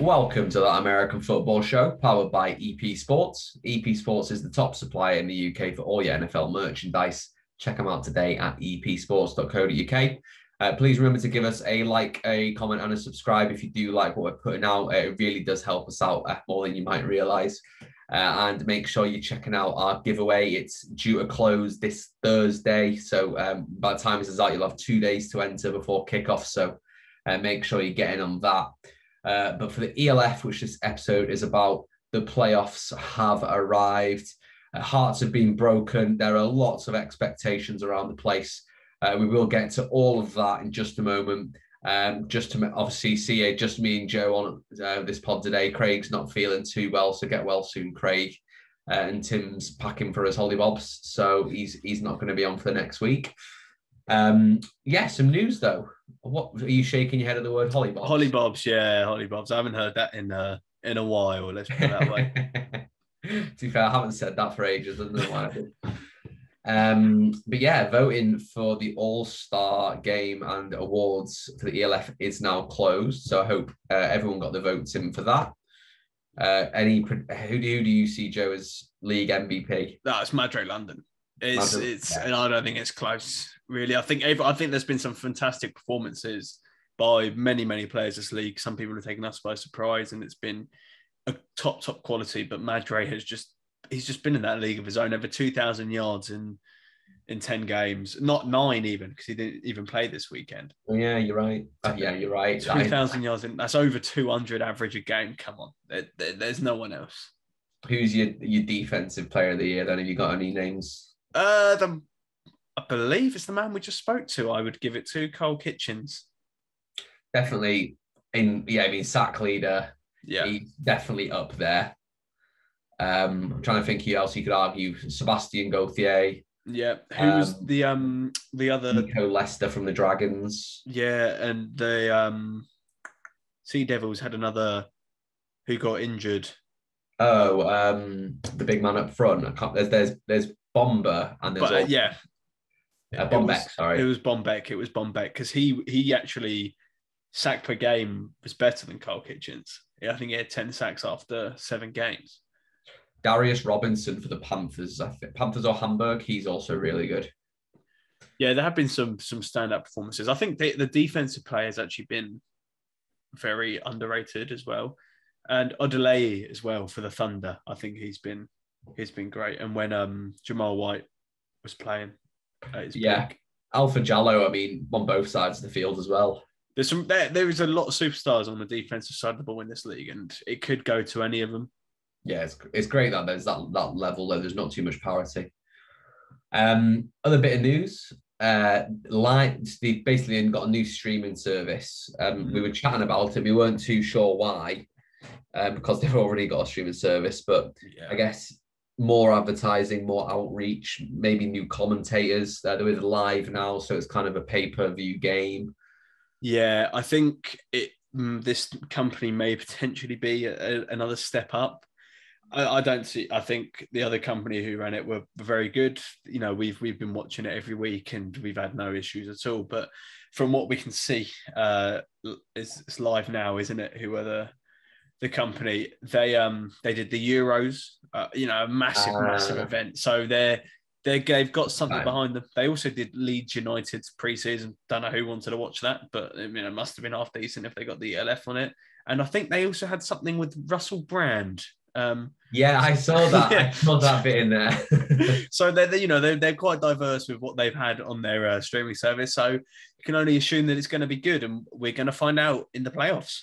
Welcome to That American Football Show, powered by EP Sports. EP Sports is the top supplier in the UK for all your NFL merchandise. Check them out today at epsports.co.uk. Please remember to give us a like, a comment, and a subscribe if you do like what we're putting out. It really does help us out more than you might realise. And make sure you're checking out our giveaway. It's due to close this Thursday. So by the time this is out, you'll have 2 days to enter before kickoff. So make sure you get in on that. But for the ELF, which this episode is about, the playoffs have arrived. Hearts have been broken. There are lots of expectations around the place. We will get to all of that in just a moment. Just to obviously see just me and Joe on this pod today. Craig's not feeling too well, so get well soon, Craig. And Tim's packing for his hollybobs, so he's not going to be on for the next week. Some news though. What are you shaking your head at the word hollybobs? Hollybobs, yeah, hollybobs. I haven't heard that in a while. Let's put it that way. To be fair, I haven't said that for ages. I don't know why I did. But yeah, voting for the All-Star game and awards for the ELF is now closed. So I hope everyone got the votes in for that. Who do you see, Joe, as league MVP? No, it's Madrid London. And I don't think it's close, really. I think there's been some fantastic performances by many players this league. Some people have taken us by surprise, and it's been a top quality. But Madre he's just been in that league of his own. Over 2,000 yards in 10 games, not 9 even, because he didn't even play this weekend. Yeah, you're right. You're right. 2,000 yards that's over 200 average a game. Come on, there's no one else. Who's your defensive player of the year? Then have you got any names? I believe it's the man we just spoke to. I would give it to Cole Kitchens. Definitely sack leader. Yeah, he's definitely up there. I'm trying to think who else you could argue. Sebastian Gauthier. Yeah, who's the other Nico Lester from the Dragons. Yeah, and the Sea Devils had another who got injured. The big man up front. There's Bomber and there's Bombeck. It was Bombeck because he actually sack per game was better than Cole Kitchens. I think he had 10 sacks after 7 games. Darius Robinson for the Panthers. I think Panthers or Hamburg. He's also really good. Yeah, there have been some standout performances. I think the defensive play has actually been very underrated as well, and Odeleye as well for the Thunder. I think he's been great. And when Jamal White was playing, big. Alpha Jallo. I mean, on both sides of the field as well. There is a lot of superstars on the defensive side of the ball in this league, and it could go to any of them. Yeah, it's great that there's that level though. There's not too much parity. Other bit of news. They basically got a new streaming service. We were chatting about it. We weren't too sure why, because they've already got a streaming service. But I guess more advertising, more outreach, maybe new commentators. They're with live now, so it's kind of a pay-per-view game. Yeah, I think this company may potentially be another step up. I think the other company who ran it were very good. We've been watching it every week and we've had no issues at all. But from what we can see, it's live now, isn't it? Who are the company? They did the Euros, a massive event. So they've got something behind them. They also did Leeds United's pre-season. Don't know who wanted to watch that, but it must have been half decent if they got the ELF on it. And I think they also had something with Russell Brand. I saw that. I saw that bit in there. So they're quite diverse with what they've had on their streaming service. So you can only assume that it's going to be good, and we're going to find out in the playoffs.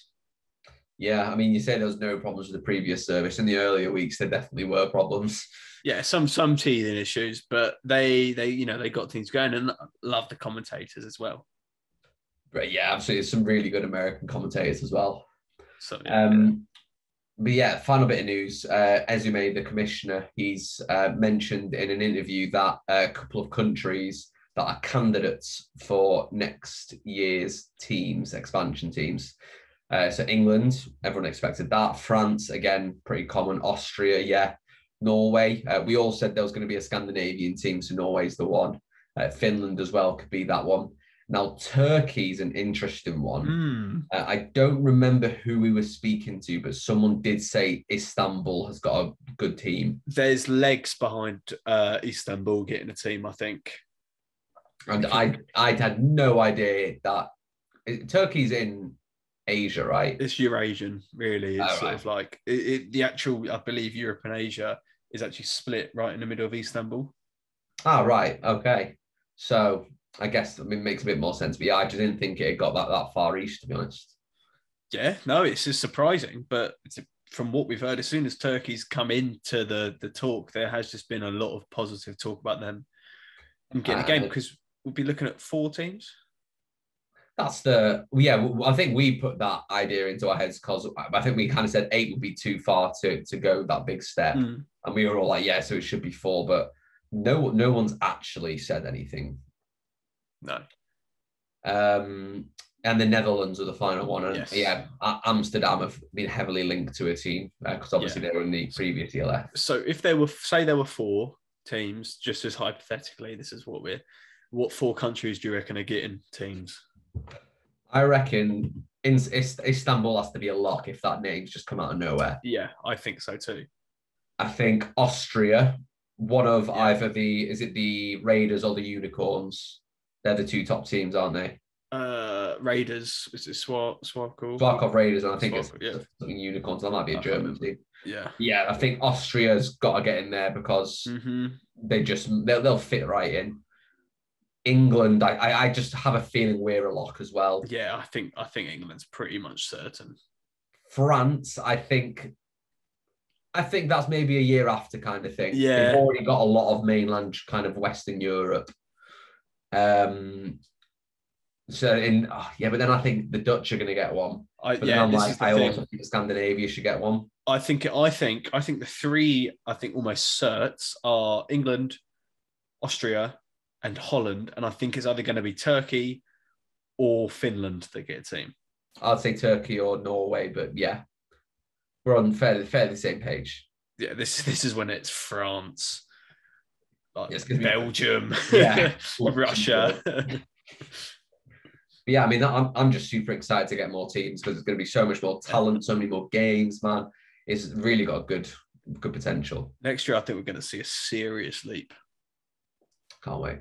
Yeah, I mean, you say there was no problems with the previous service. In the earlier weeks, there definitely were problems. Yeah, some teething issues, but they got things going, and love the commentators as well. But yeah, absolutely, some really good American commentators as well. So But yeah, final bit of news. Ezume, the commissioner, he's mentioned in an interview that a couple of countries that are candidates for next year's expansion teams. So England, everyone expected that. France, again, pretty common. Austria, Norway. We all said there was going to be a Scandinavian team, so Norway's the one. Finland as well could be that one. Now, Turkey's an interesting one. Mm. I don't remember who we were speaking to, but someone did say Istanbul has got a good team. There's legs behind Istanbul getting a team, I think. And I had no idea that Turkey's in Asia, right? It's Eurasian, really. It's sort right. of like the actual, I believe, Europe and Asia is actually split right in the middle of Istanbul. Ah, right. Okay. So I guess it makes a bit more sense. But yeah, I just didn't think it got that far east, to be honest. Yeah, no, it's just surprising. But from what we've heard, as soon as Turkey's come into the talk, there has just been a lot of positive talk about them and getting a game, because we'll be looking at 4 teams. That's I think we put that idea into our heads because I think we kind of said 8 would be too far to go that big step. And we were all like, yeah, so it should be 4, but no one's actually said anything. No. And the Netherlands are the final one. And yes. yeah, Amsterdam have been heavily linked to a team because obviously they were in the previous ELF. So if there were 4 teams, just as hypothetically, this is what 4 countries do you reckon are getting teams? I reckon Istanbul has to be a lock if that name's just come out of nowhere. Yeah, I think so too. I think Austria, one of either is it the Raiders or the Unicorns? They're the 2 top teams, aren't they? Raiders, is it Swarkov? Swarkov Raiders, and I think Swarkov, it's something Unicorns. That might be a German team. Yeah. I think Austria's got to get in there because they'll fit right in. England, I just have a feeling we're a lock as well. Yeah, I think England's pretty much certain. France, I think that's maybe a year after kind of thing. Yeah. They've already got a lot of mainland kind of Western Europe. But then I think the Dutch are going to get one. I also think Scandinavia should get one. I think the 3 almost certs are England, Austria, and Holland, and I think it's either going to be Turkey or Finland that get a team. I'd say Turkey or Norway, but yeah, we're on fairly the same page. Yeah, this is when it's France, Belgium, Russia. Yeah, I mean, I'm just super excited to get more teams because there's going to be so much more talent, so many more games, man. It's really got good potential. Next year, I think we're going to see a serious leap. Can't wait.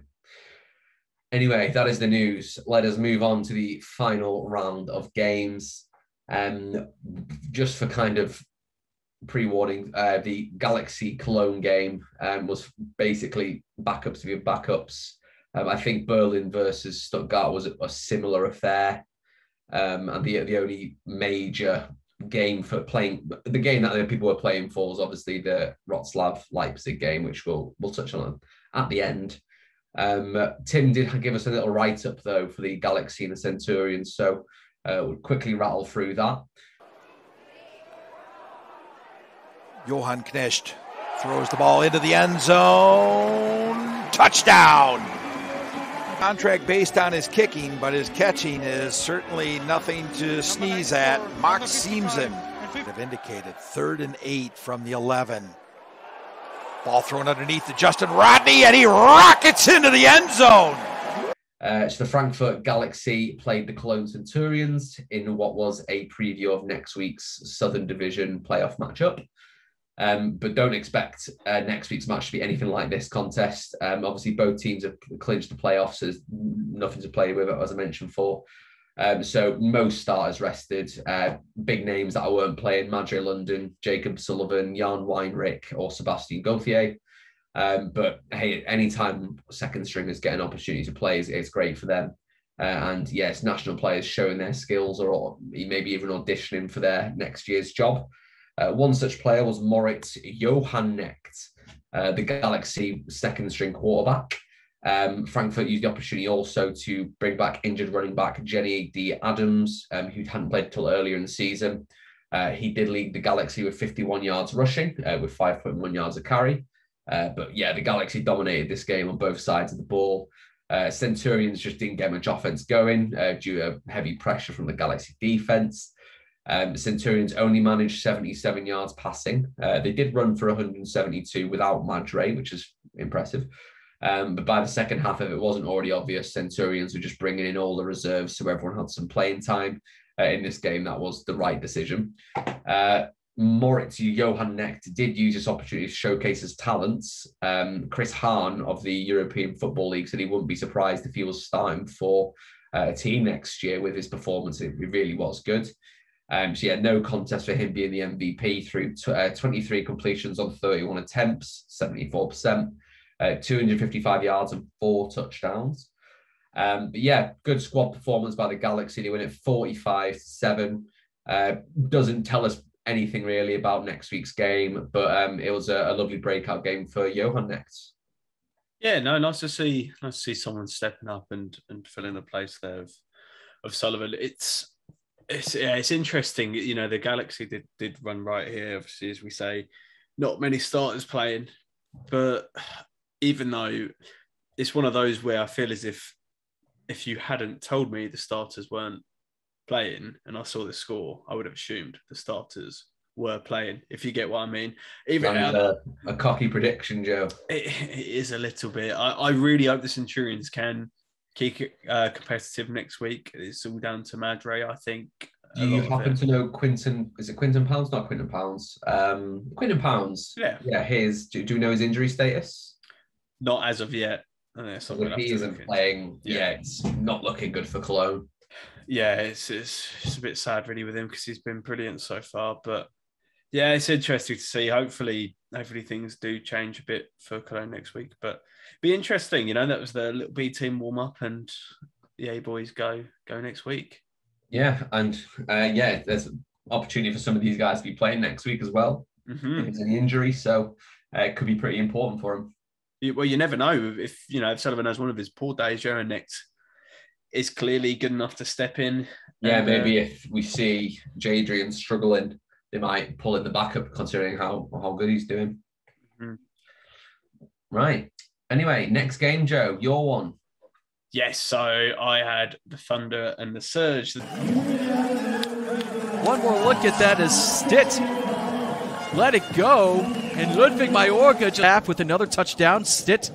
Anyway, that is the news. Let us move on to the final round of games. Just for kind of pre-warning, the Galaxy Cologne game was basically backups to be backups. I think Berlin versus Stuttgart was a similar affair. And the only major game for playing, the game that people were playing for was obviously the Wroclaw Leipzig game, which we'll touch on at the end. Tim did give us a little write-up, though, for the Galaxy and the Centurions, so we'll quickly rattle through that. Johann Knecht throws the ball into the end zone. Touchdown! Contract based on his kicking, but his catching is certainly nothing to sneeze at. Max Siemsen have indicated 3rd and 8 from the 11. Ball thrown underneath to Justin Rodney, and he rockets into the end zone. So the Frankfurt Galaxy played the Cologne Centurions in what was a preview of next week's Southern Division playoff matchup. But don't expect next week's match to be anything like this contest. Obviously, both teams have clinched the playoffs. So there's nothing to play with, as I mentioned before. So most starters rested. Big names that I weren't playing: Madre London, Jacob Sullivan, Jan Weinrich, or Sebastian Gauthier. But hey, anytime second stringers get an opportunity to play, it's great for them. And yes, national players showing their skills or maybe even auditioning for their next year's job. One such player was Moritz Johannecht, the Galaxy second string quarterback. Frankfurt used the opportunity also to bring back injured running back Jenny D. Adams, who hadn't played until earlier in the season. He did lead the Galaxy with 51 yards rushing, with 5.1 yards a carry. But yeah, the Galaxy dominated this game on both sides of the ball. Centurions just didn't get much offense going due to heavy pressure from the Galaxy defense. Centurions only managed 77 yards passing. They did run for 172 without Madre, which is impressive. But by the second half, if it wasn't already obvious, Centurions were just bringing in all the reserves, so everyone had some playing time in this game. That was the right decision. Moritz Johan Necht did use this opportunity to showcase his talents. Chris Hahn of the European Football League said he wouldn't be surprised if he was starting for a team next year with his performance. It really was good. So yeah, no contest for him being the MVP through 23 completions on 31 attempts, 74%, 255 yards and 4 touchdowns. But yeah, good squad performance by the Galaxy. They win it 45-7. Doesn't tell us anything really about next week's game, but it was a lovely breakout game for Johan Necht. Yeah, no, nice to see someone stepping up and filling the place there of Sullivan. It's interesting. You know, the Galaxy did run right here, obviously, as we say, not many starters playing, but even though it's one of those where I feel as if you hadn't told me the starters weren't playing and I saw the score, I would have assumed the starters were playing, if you get what I mean. Even a cocky prediction, Joe. It is a little bit. I really hope the Centurions can keep it competitive next week. It's all down to Madre, I think. Do you happen to know Quinton? Is it Quinton Pounds? Not Quinton Pounds. Quinton Pounds. Yeah. Yeah. Do we know his injury status? Not as of yet. So if he isn't playing, it's not looking good for Cologne. Yeah, it's a bit sad really with him because he's been brilliant so far. But yeah, it's interesting to see. Hopefully things do change a bit for Cologne next week. But be interesting, you know. That was the little B team warm up, and the A boys go next week. Yeah, and there's opportunity for some of these guys to be playing next week as well. Mm-hmm. If it's an injury, so it could be pretty important for him. Well, you never know if Sullivan has one of his poor days. Johan Necht is clearly good enough to step in. Yeah, maybe if we see Jadrian struggling, they might pull in the backup, considering how good he's doing. Mm-hmm. Right. Anyway, next game, Joe, your one. Yes, so I had the Thunder and the Surge. One more look at that as Stitt let it go, and Ludwig Mayorga just half with another touchdown. Stitt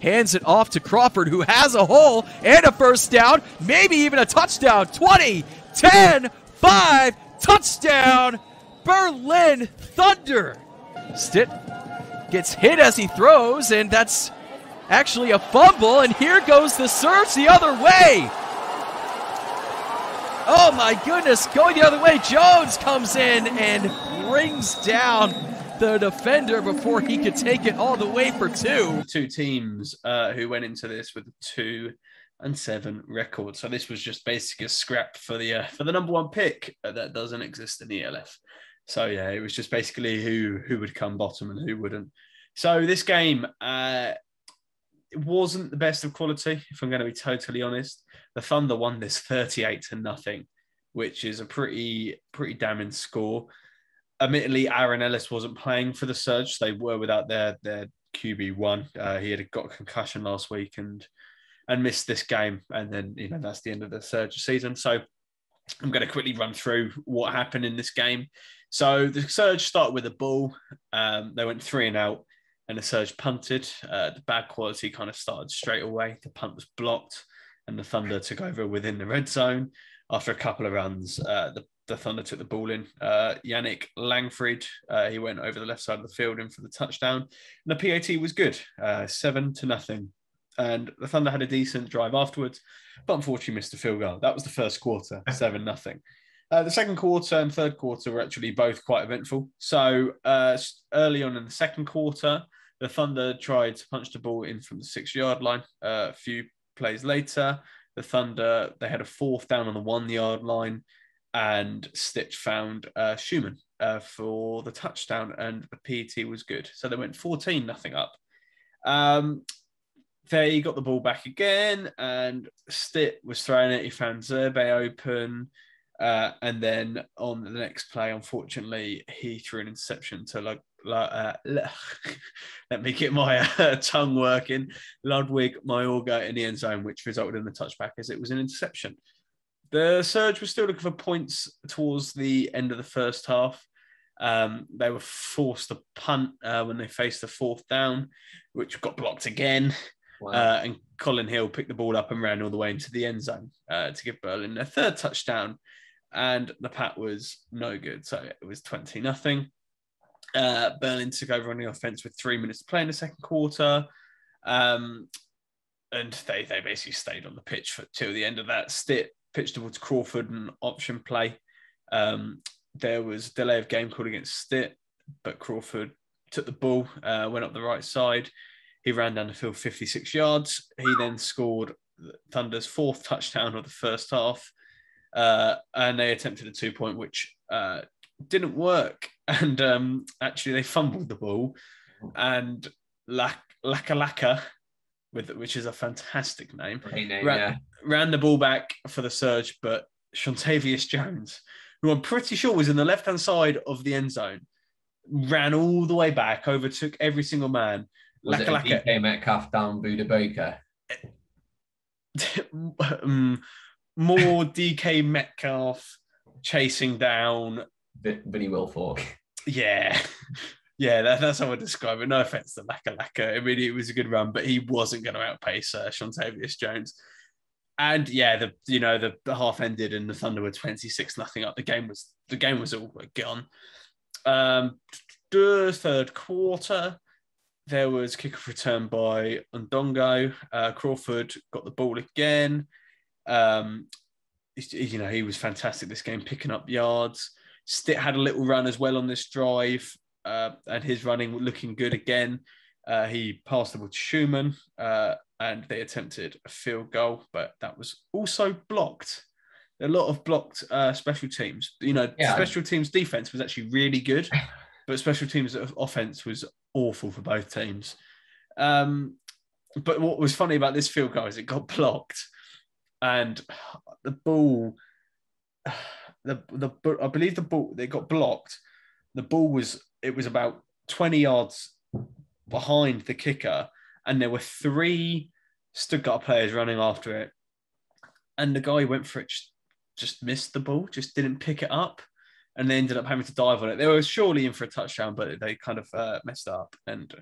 hands it off to Crawford, who has a hole and a first down, maybe even a touchdown. 20, 10, 5, touchdown, Berlin Thunder. Stitt gets hit as he throws, and that's actually a fumble, and here goes the Surge the other way. Oh my goodness, going the other way. Jones comes in and brings down the defender before he could take it all the way for 2. Two teams who went into this with a 2-7 record. So this was just basically a scrap for the number 1 pick that doesn't exist in the ELF. So yeah, it was just basically who would come bottom and who wouldn't. So this game, it wasn't the best of quality, if I'm going to be totally honest. The Thunder won this 38-0, which is a pretty damning score. Admittedly, Aaron Ellis wasn't playing for the Surge. They were without their QB1. He had got a concussion last week and missed this game. And then, that's the end of the Surge season. So I'm going to quickly run through what happened in this game. So the Surge started with a ball. They went 3 and out. And the Surge punted. The bad quality kind of started straight away. The punt was blocked and the Thunder took over within the red zone. After a couple of runs, the Thunder took the ball in. Yannick Langfried, he went over the left side of the field in for the touchdown. And the PAT was good, 7-0. And the Thunder had a decent drive afterwards, but unfortunately missed a field goal. That was the first quarter, 7-0. The second quarter and third quarter were actually both quite eventful. So early on in the second quarter, the Thunder tried to punch the ball in from the 6-yard line. A few plays later, the Thunder, they had a 4th down on the 1-yard line, and Stitch found Schumann for the touchdown, and the PT was good. So they went 14-0 up. They got the ball back again, and Stitt was throwing it. He found Zerbe open. And then on the next play, unfortunately, he threw an interception to let me get my tongue working. Ludwig Mayorga in the end zone, which resulted in the touchback as it was an interception. The Surge was still looking for points towards the end of the first half. They were forced to punt when they faced the 4th down, which got blocked again. Wow. And Colin Hill picked the ball up and ran all the way into the end zone to give Berlin their third touchdown. And the Pat was no good. So it was 20-0. Berlin took over on the offense with 3 minutes to play in the second quarter. And they basically stayed on the pitch till the end of that. Stitt pitched towards Crawford and option play. There was delay of game called against Stitt, but Crawford took the ball, went up the right side. He ran down the field 56 yards. He then scored Thunder's fourth touchdown of the first half. And they attempted a 2-point, which didn't work. And actually, they fumbled the ball. And Laka, which is a fantastic name, ran the ball back for the Surge, but Shontavious Jones, who I'm pretty sure was in the left-hand side of the end zone, ran all the way back, overtook every single man. Was it a DK Metcalf down Buda Baker? More DK Metcalf chasing down Vinny Wilfork. Yeah. Yeah, that's how I describe it. No offense to Laka. I mean, it was a good run, but he wasn't going to outpace Shontavious Jones. And yeah, the half ended and the Thunder were 26-0 up. The game was all gone. The third quarter, there was kickoff return by Ndongo. Crawford got the ball again. He was fantastic this game, picking up yards. Stitt had a little run as well on this drive, and his running looking good again. He passed the ball to Schumann, and they attempted a field goal, but that was also blocked. A lot of blocked special teams. Special teams defense was actually really good, but special teams offense was awful for both teams. But what was funny about this field goal is it got blocked, and the ball, I believe the ball, they got blocked. The ball was about 20 yards behind the kicker, and there were 3 Stuttgart players running after it, and the guy who went for it just missed the ball, just didn't pick it up, and they ended up having to dive on it. They were surely in for a touchdown, but they kind of messed up, and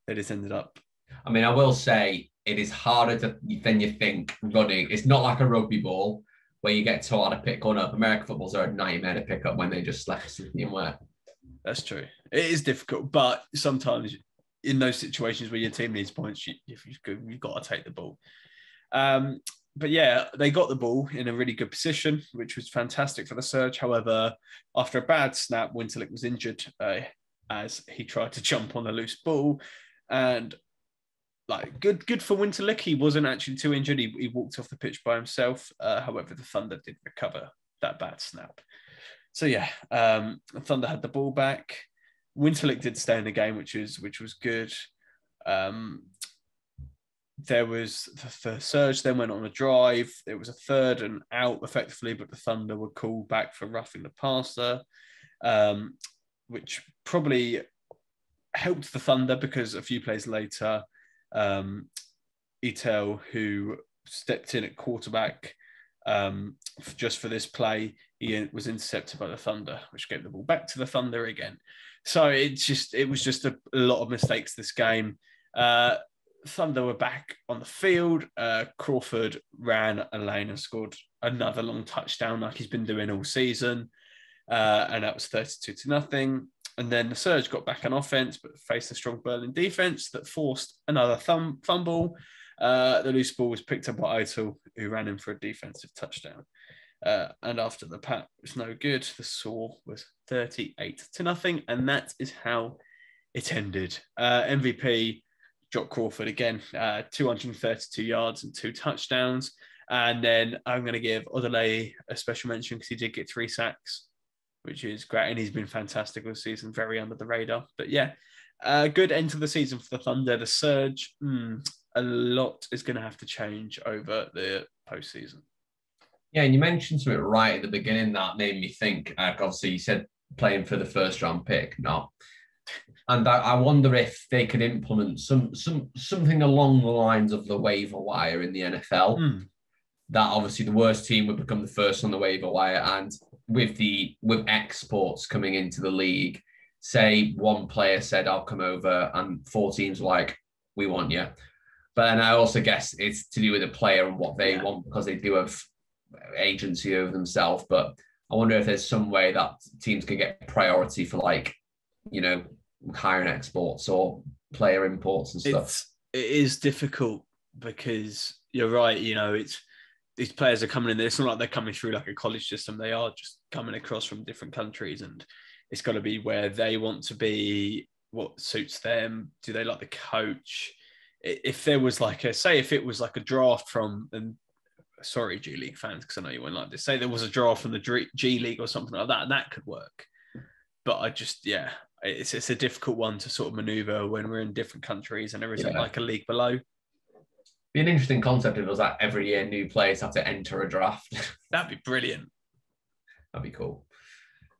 they just ended up. I mean, I will say it is harder than you think running. It's not like a rugby ball where you get taught how to pick one up. American footballs are a nightmare to pick up when they just left something where. That's true. It is difficult, but sometimes in those situations where your team needs points, you've got to take the ball. But yeah, they got the ball in a really good position, which was fantastic for the Surge. However, after a bad snap, Winterlich was injured as he tried to jump on a loose ball. And good for Winterlich. He wasn't actually too injured. He walked off the pitch by himself. However, the Thunder did recover that bad snap. So yeah, Thunder had the ball back. Winterlich did stay in the game, which was good. There was the Surge then went on a drive. It was a 3rd and out effectively, but the Thunder were called back for roughing the passer, which probably helped the Thunder because a few plays later, Etel, who stepped in at quarterback just for this play, he was intercepted by the Thunder, which gave the ball back to the Thunder again. So it was just a lot of mistakes this game. Thunder were back on the field. Crawford ran a lane and scored another long touchdown like he's been doing all season. And that was 32-0. And then the Surge got back on offense, but faced a strong Berlin defense that forced another fumble. The loose ball was picked up by Eitel, who ran in for a defensive touchdown. And after the pat was no good, the score was 38-0. And that is how it ended. MVP, Jock Crawford again, 232 yards and 2 touchdowns. And then I'm going to give Odelay a special mention because he did get 3 sacks, which is great. And he's been fantastic all season, very under the radar. But yeah, good end to the season for the Thunder. The Surge, a lot is going to have to change over the postseason. Yeah, and you mentioned something right at the beginning that made me think. Obviously, you said playing for the first round pick. No. And I wonder if they could implement something along the lines of the waiver wire in the NFL. That obviously the worst team would become the first on the waiver wire. And with exports coming into the league, say one player said, I'll come over, and 4 teams were like, we want you. But then I also guess it's to do with the player and what they want, because they do have agency over themselves. But I wonder if there's some way that teams can get priority for, like, you know, hiring exports or player imports and stuff. It is difficult because you're right. You know, these players are coming in. It's not like they're coming through like a college system. They are just coming across from different countries, and it's got to be where they want to be, what suits them. Do they like the coach? If there was like if it was like a draft from, and sorry, G League fans, because I know you won't like this, say there was a draft from the G League or something like that, and that could work. But I just, it's a difficult one to sort of maneuver when we're in different countries and there isn't like a league below. Be an interesting concept if it was like every year new players have to enter a draft. That'd be brilliant. That'd be cool.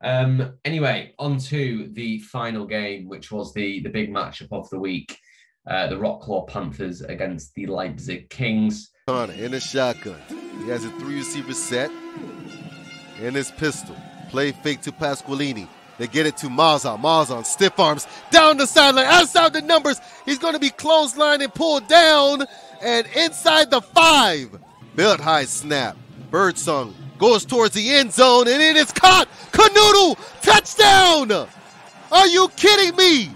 Anyway, on to the final game, which was the big matchup of the week. The Wroclaw Panthers against the Leipzig Kings. In a shotgun. He has a 3-receiver set in his pistol. Play fake to Pasqualini. They get it to Mazan. Mazan, stiff arms, down the sideline, outside the numbers. He's going to be clotheslined and pulled down and inside the 5. Belt high snap. Birdsong goes towards the end zone, and it is caught. Canoodle, touchdown! Are you kidding me?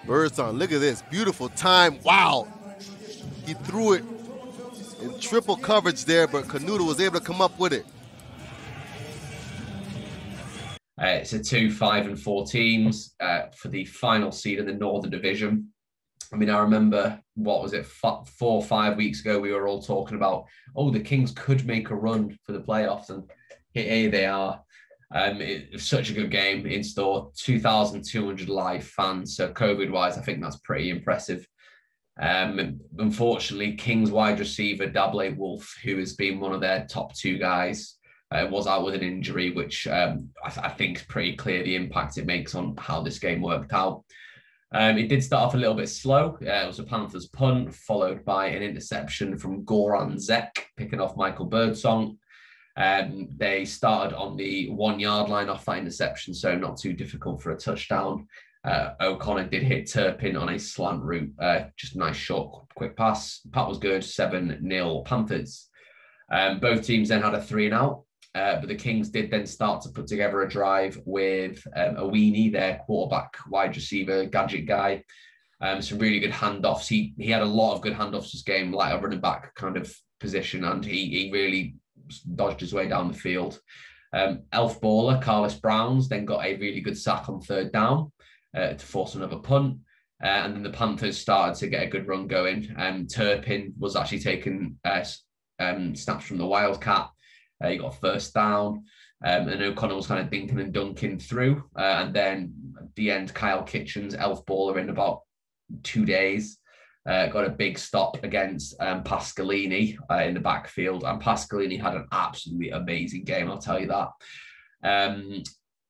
Birdsong, look at this. Beautiful time. Wow. He threw it in triple coverage there, but Canoodle was able to come up with it. It's a 2, 5, and 4 teams for the final seed in the Northern Division. I mean, I remember, what was it, 4 or 5 weeks ago, we were all talking about, the Kings could make a run for the playoffs, and here they are. It was such a good game in store, 2,200 live fans. So COVID-wise, I think that's pretty impressive. Unfortunately, Kings wide receiver Dable Wolf, who has been one of their top 2 guys, was out with an injury, which I think is pretty clear the impact it makes on how this game worked out. It did start off a little bit slow. It was a Panthers punt, followed by an interception from Goran Zek, picking off Michael Birdsong. They started on the 1 yard line off that interception, so not too difficult for a touchdown. O'Connor did hit Turpin on a slant route, just a nice short, quick pass. Pat was good, 7-0 Panthers. Both teams then had a 3 and out, but the Kings did then start to put together a drive with Awini, their quarterback, wide receiver, gadget guy. Some really good handoffs. He had a lot of good handoffs this game, like a running back kind of position, and he really dodged his way down the field. Elf baller Carlos Browns then got a really good sack on 3rd down to force another punt, and then the Panthers started to get a good run going. Turpin was actually taking snaps from the Wildcat. He got 1st down, and O'Connor was kind of dinking and dunking through, and then at the end, Kyle Kitchens, elf baller, in about 2 days, got a big stop against Pasqualini in the backfield. And Pasqualini had an absolutely amazing game, I'll tell you that.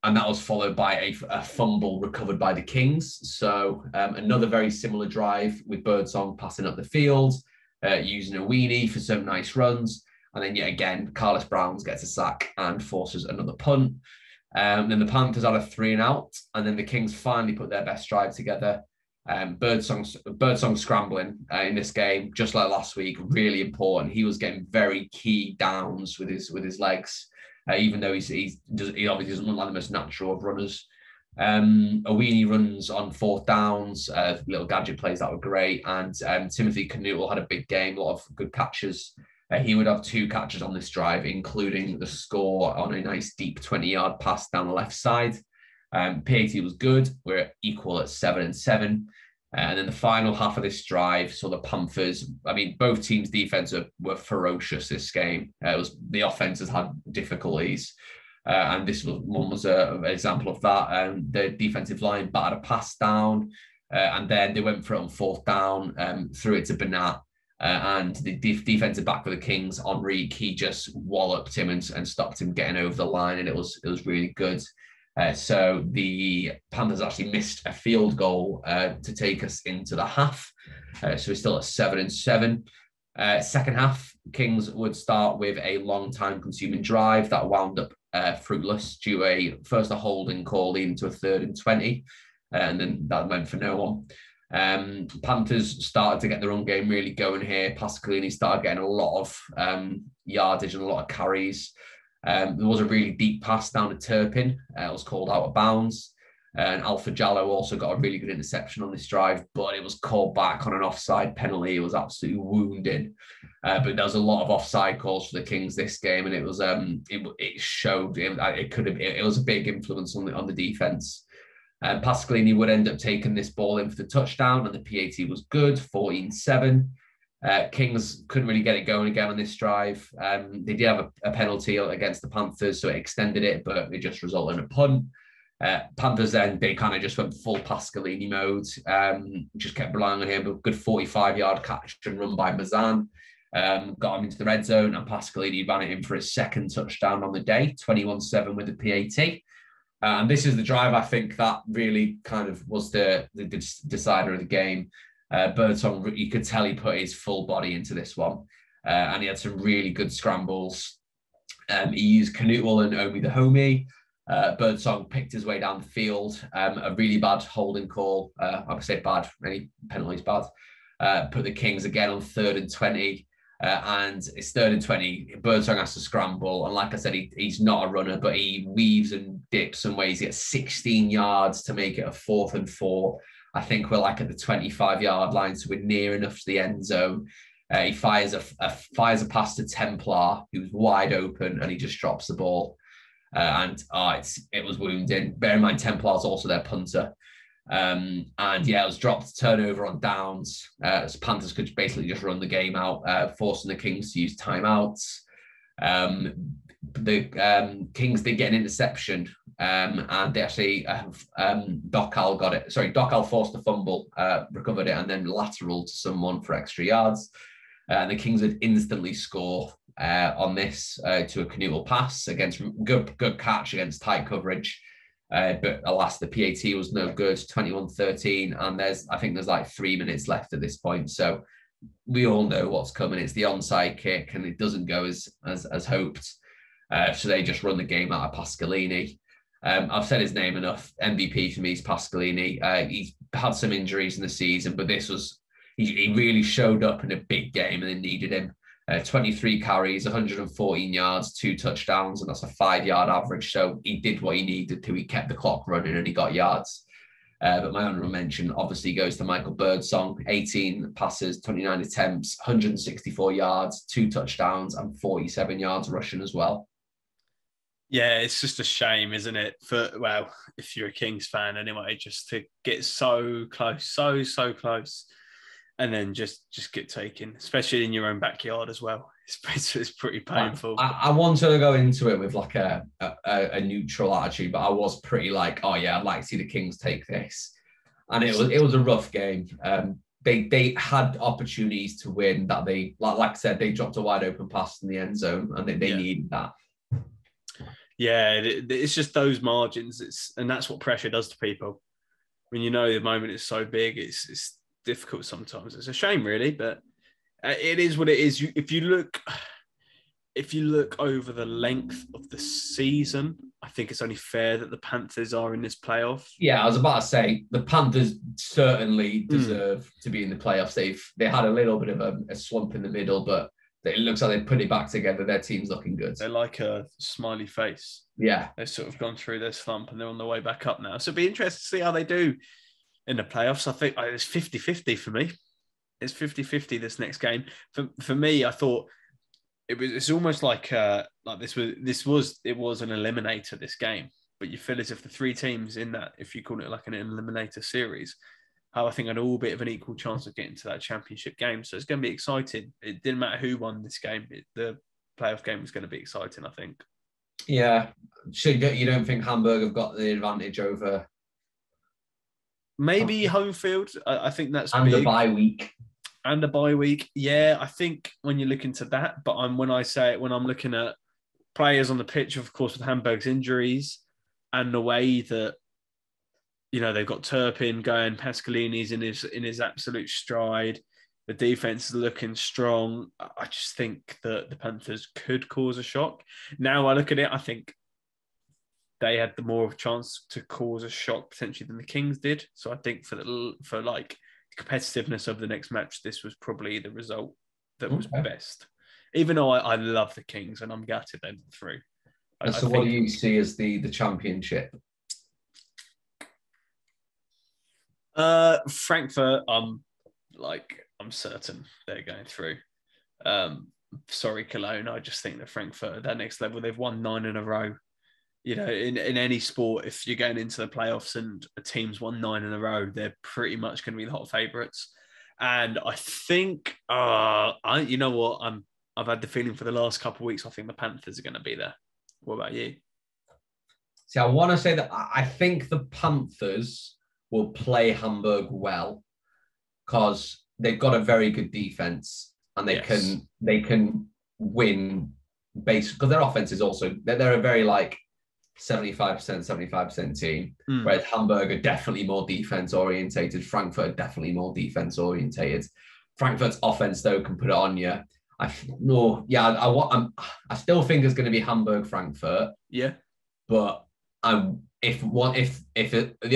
And that was followed by a fumble recovered by the Kings. So another very similar drive with Birdsong passing up the field, using a weenie for some nice runs. And then yet again, Carlos Browns gets a sack and forces another punt. Then the Panthers had a 3 and out. And then the Kings finally put their best drive together. Birdsong scrambling in this game, just like last week, really important. He was getting very key downs with his legs, even though he obviously doesn't look like the most natural of runners. Awini runs on 4th downs, little gadget plays that were great, and Timothy Canoodle had a big game, a lot of good catches. He would have 2 catches on this drive, including the score on a nice deep 20-yard pass down the left side. PAT was good. We're equal at 7-7. And then the final half of this drive saw the Panthers. I mean, both teams' defense were ferocious this game. It was the offenses had difficulties. And this was an example of that. The defensive line battered a pass down. And then they went for it on 4th down, threw it to Bernat. And the defensive back for the Kings, Enrique, he just walloped him and stopped him getting over the line. And it was really good. So the Panthers actually missed a field goal to take us into the half. So we're still at 7-7. Second half, Kings would start with a long time consuming drive that wound up fruitless due first a holding call leading to a 3rd and 20. and then that went for no one. Panthers started to get the run game really going here. Pasqualini started getting a lot of yardage and a lot of carries. There was a really deep pass down to Turpin. It was called out of bounds. And Alpha Jallo also got a really good interception on this drive, but it was called back on an offside penalty. It was absolutely wounding. But there was a lot of offside calls for the Kings this game, and it was it showed it was a big influence on the defense. Pasqualini would end up taking this ball in for the touchdown, and the PAT was good, 14-7. Kings couldn't really get it going again on this drive. They did have a penalty against the Panthers, so it extended it, but it just resulted in a punt. Panthers then, they kind of just went full Pasqualini mode, just kept relying on him, but good 45-yard catch and run by Mazan. Got him into the red zone, and Pasqualini ran it in for his second touchdown on the day, 21-7 with the PAT. And this is the drive, I think, that really kind of was the decider of the game. Birdsong, you could tell he put his full body into this one, and he had some really good scrambles. He used Knutwell and Omi the Homie. Birdsong picked his way down the field. A really bad holding call. I would say bad. Any penalties bad. Put the Kings again on 3rd and 20. And it's 3rd and 20. Birdsong has to scramble. And like I said, he's not a runner, but he weaves and dips some ways. He gets 16 yards to make it a 4th and 4. I think we're like at the 25-yard line, so we're near enough to the end zone. He fires a pass to Templar, who's wide open, and he just drops the ball. It was wounding. Bear in mind, Templar's also their punter. And yeah, it was dropped turnover on downs. So Panthers could basically just run the game out, forcing the Kings to use timeouts. The Kings did get an interception, and they actually Doccal got it. Sorry, Doccal forced a fumble, recovered it, and then lateral to someone for extra yards. And the Kings would instantly score on this to a Knutwell pass against good catch against tight coverage. But alas, the PAT was no good, 21-13, and I think there's like 3 minutes left at this point. So we all know what's coming. It's the onside kick, and it doesn't go as hoped. So they just run the game out of Pasqualini. I've said his name enough. MVP for me is Pasqualini. He's had some injuries in the season, but he really showed up in a big game, and they needed him. 23 carries, 114 yards, 2 touchdowns, and that's a 5-yard average. So he did what he needed to. He kept the clock running and he got yards. But my honorable mention obviously goes to Michael Birdsong. 18 passes, 29 attempts, 164 yards, 2 touchdowns, and 47 yards rushing as well. Yeah, it's just a shame, isn't it? If you're a Kings fan anyway, just to get so close, so close, and then just get taken, especially in your own backyard as well. It's pretty painful. I want to go into it with like a neutral attitude, but I was pretty like, oh yeah, I'd like to see the Kings take this. And it was a rough game. They had opportunities to win that they, like I said, they dropped a wide open pass in the end zone, and they needed that. Yeah, it's just those margins. And that's what pressure does to people. When you know the moment is so big, it's difficult sometimes. It's a shame, really, but it is what it is. If you look over the length of the season, I think it's only fair that the Panthers are in this playoff. Yeah, I was about to say the Panthers certainly deserve to be in the playoffs. They had a little bit of a slump in the middle, but it looks like they put it back together. Their team's looking good. They're like a smiley face. Yeah. They've sort of gone through their slump and they're on the way back up now. So it'll be interesting to see how they do in the playoffs. I think it's 50-50 for me. It's 50-50 this next game. For me, I thought it's almost like it was an eliminator, this game. But you feel as if the 3 teams in that, if you call it like an eliminator series, I think had all bit of an equal chance of getting to that championship game. So it's going to be exciting. It didn't matter who won this game. The playoff game was going to be exciting, I think. Yeah. So you don't think Hamburg have got the advantage over? Maybe home field. I think that's and big. The bye week. And a bye week. Yeah, I think when you look into that, but when I'm looking at players on the pitch, of course, with Hamburg's injuries and the way that, you know, they've got Turpin going, Pasqualini's in his absolute stride. The defense is looking strong. I just think that the Panthers could cause a shock. Now I look at it, I think they had the more of a chance to cause a shock potentially than the Kings did. So I think for like competitiveness of the next match, this was probably the result that was best. Even though I love the Kings and I'm gutted they're through. So what do you see as the championship? Frankfurt, I'm certain they're going through. Sorry, Cologne. I just think that Frankfurt at that next level, they've won 9 in a row. You know, in any sport, if you're going into the playoffs and a team's won 9 in a row, they're pretty much going to be the hot favourites. And I think, you know what? I've had the feeling for the last couple of weeks, I think the Panthers are going to be there. What about you? See, I want to say that I think the Panthers will play Hamburg well because they've got a very good defense and they can win based because their offense is also they're a very like 75% team, whereas Hamburg are definitely more defense orientated. Frankfurt are definitely more defense orientated. Frankfurt's offense though can put it on you. I still think it's going to be Hamburg Frankfurt. Yeah, but the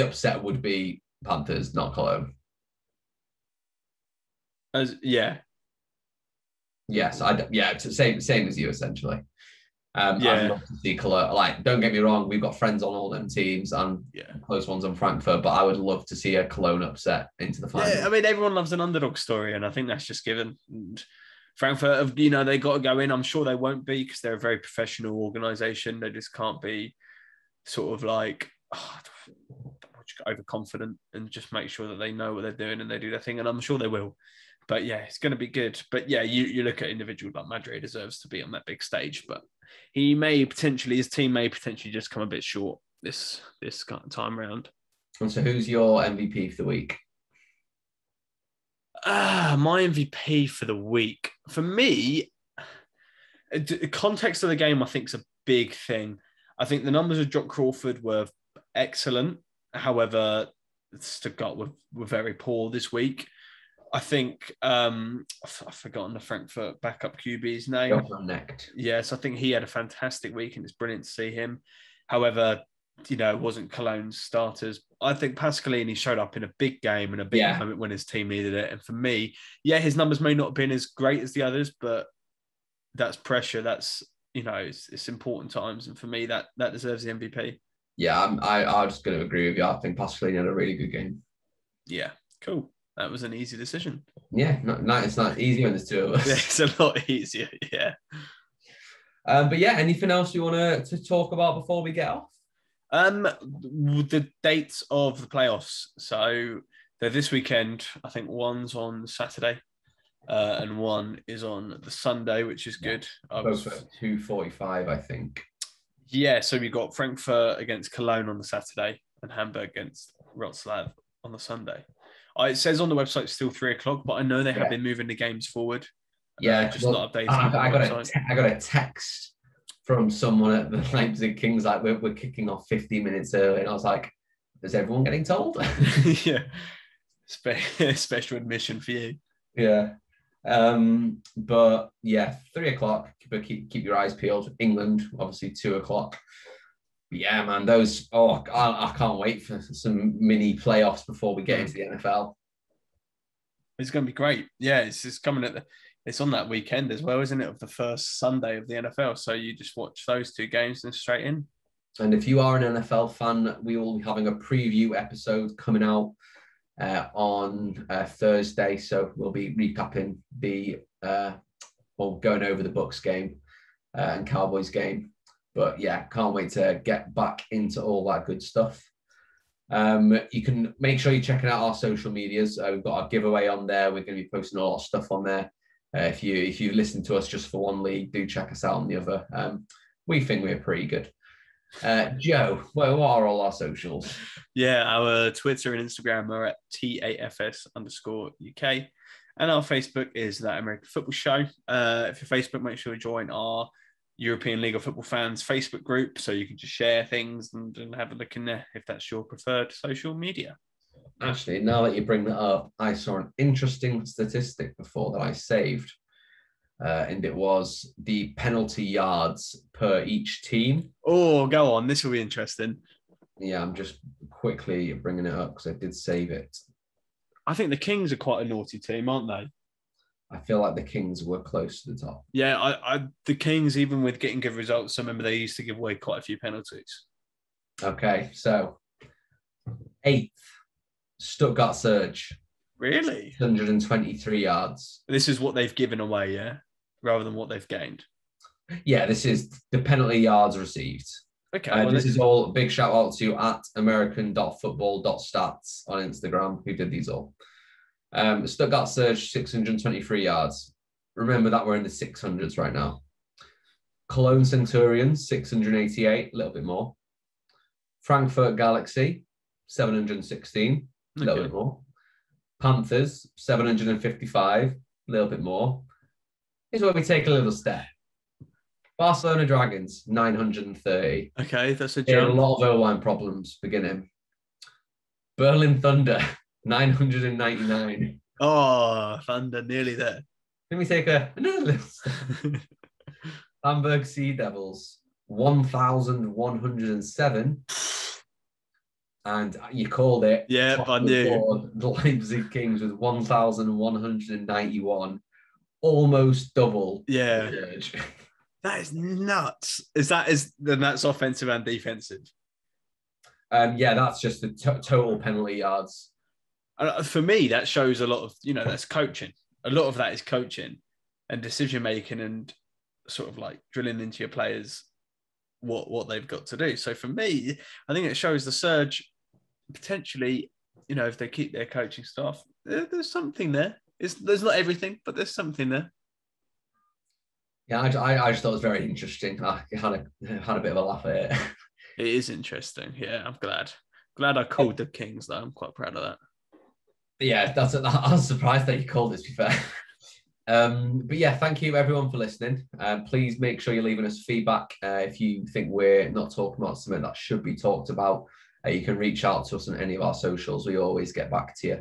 upset would be Panthers, not Cologne. Yes, same as you essentially. I'd love to see Cologne. Like, don't get me wrong, we've got friends on all them teams and close ones on Frankfurt, but I would love to see a Cologne upset into the final. Yeah, I mean, everyone loves an underdog story, and I think that's just given. And Frankfurt, they got to go in. I'm sure they won't be because they're a very professional organisation. They just can't be sort of like overconfident and just make sure that they know what they're doing and they do their thing. And I'm sure they will. But yeah, it's going to be good. But yeah, you look at individuals like Madrid deserves to be on that big stage, but his team may potentially just come a bit short this time round. And so who's your MVP for the week? My MVP for the week. For me, the context of the game, I think, is a big thing. I think the numbers of Jock Crawford were excellent. However, Stuttgart were very poor this week. I think I've forgotten the Frankfurt backup QB's name. Yes, I think he had a fantastic week and it's brilliant to see him. However, it wasn't Cologne's starters. I think Pasqualini showed up in a big game and a big moment when his team needed it. And for me, his numbers may not have been as great as the others, but that's pressure. That's, it's important times. And for me, that deserves the MVP. Yeah, I'm just going to agree with you. I think Pasqualini had a really good game. Yeah, cool. That was an easy decision. Yeah, it's not easy when there's two of us. Yeah, it's a lot easier, yeah. But yeah, anything else you want to talk about before we get off? The dates of the playoffs. So they're this weekend. I think one's on Saturday and one is on the Sunday, which is good. Both at 2:45, I think. Yeah, so we've got Frankfurt against Cologne on the Saturday and Hamburg against Wroclaw on the Sunday. It says on the website still 3:00, but I know they have been moving the games forward. Just not updating. I got a text from someone at the Leipzig Kings like we're kicking off 15 minutes early, and I was like, "Is everyone getting told?" Yeah, special admission for you. Yeah, but yeah, 3:00. But keep your eyes peeled. England, obviously 2:00. Yeah, man, those. I can't wait for some mini playoffs before we get into the NFL. It's going to be great. Yeah, it's coming it's on that weekend as well, isn't it? Of the first Sunday of the NFL. So you just watch those two games and straight in. And if you are an NFL fan, we will be having a preview episode coming out on Thursday. So we'll be recapping going over the Bucs game and Cowboys game. But yeah, can't wait to get back into all that good stuff. You can make sure you're checking out our social medias. We've got our giveaway on there. We're going to be posting a lot of stuff on there. If you listen to us just for one league, do check us out on the other. We think we're pretty good. Joe, what are all our socials? Yeah, our Twitter and Instagram are at TAFS_UK. And our Facebook is That American Football Show. If you're Facebook, make sure you join our European League of Football Fans Facebook group so you can just share things and have a look in there if that's your preferred social media. Actually, now that you bring that up, I saw an interesting statistic before that I saved. and it was the penalty yards per each team. Oh, go on. This will be interesting. Yeah, I'm just quickly bringing it up because I did save it. I think the Kings are quite a naughty team, aren't they? I feel like the Kings were close to the top. Yeah, the Kings, even with getting good results, I remember they used to give away quite a few penalties. Okay, so 8th, Stuttgart Surge. Really? 123 yards. This is what they've given away, yeah? Rather than what they've gained. Yeah, this is the penalty yards received. Okay. This is all big shout out to at american.football.stats on Instagram who did these all. Stuttgart Surge 623 yards. Remember that we're in the 600s right now. Cologne Centurions 688, a little bit more. Frankfurt Galaxy 716, a little bit more. Panthers 755, a little bit more. Here's where we take a little step. Barcelona Dragons 930. Okay, that's a They had a jump. lot of O-line problems beginning. Berlin Thunder 999. Oh, Thunder, nearly there. Let me take another little step. Hamburg Sea Devils 1,107. And you called it. Yeah, I knew. The Leipzig Kings with 1,191. Almost double. Yeah. That is nuts. Then that's offensive and defensive. Yeah, that's just the total penalty yards. For me, that shows a lot of, that's coaching. A lot of that is coaching and decision making and sort of like drilling into your players what they've got to do. So for me, I think it shows the Surge potentially, if they keep their coaching staff, there's something there. There's not everything, but there's something there. Yeah, I just thought it was very interesting. I had a bit of a laugh at it. It is interesting. Yeah, I'm glad I called the Kings though. I'm quite proud of that. Yeah, I was surprised that you called it, to be fair. But yeah, thank you everyone for listening. Please make sure you're leaving us feedback. If you think we're not talking about something that should be talked about, you can reach out to us on any of our socials. We always get back to you.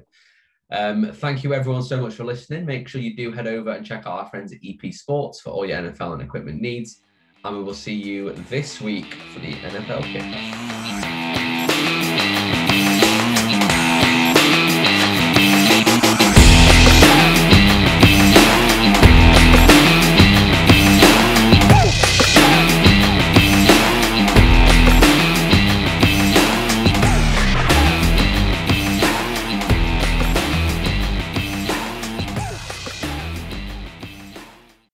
Thank you everyone so much for listening. Make sure you do head over and check out our friends at EP Sports for all your NFL and equipment needs. And we will see you this week for the NFL kickoff.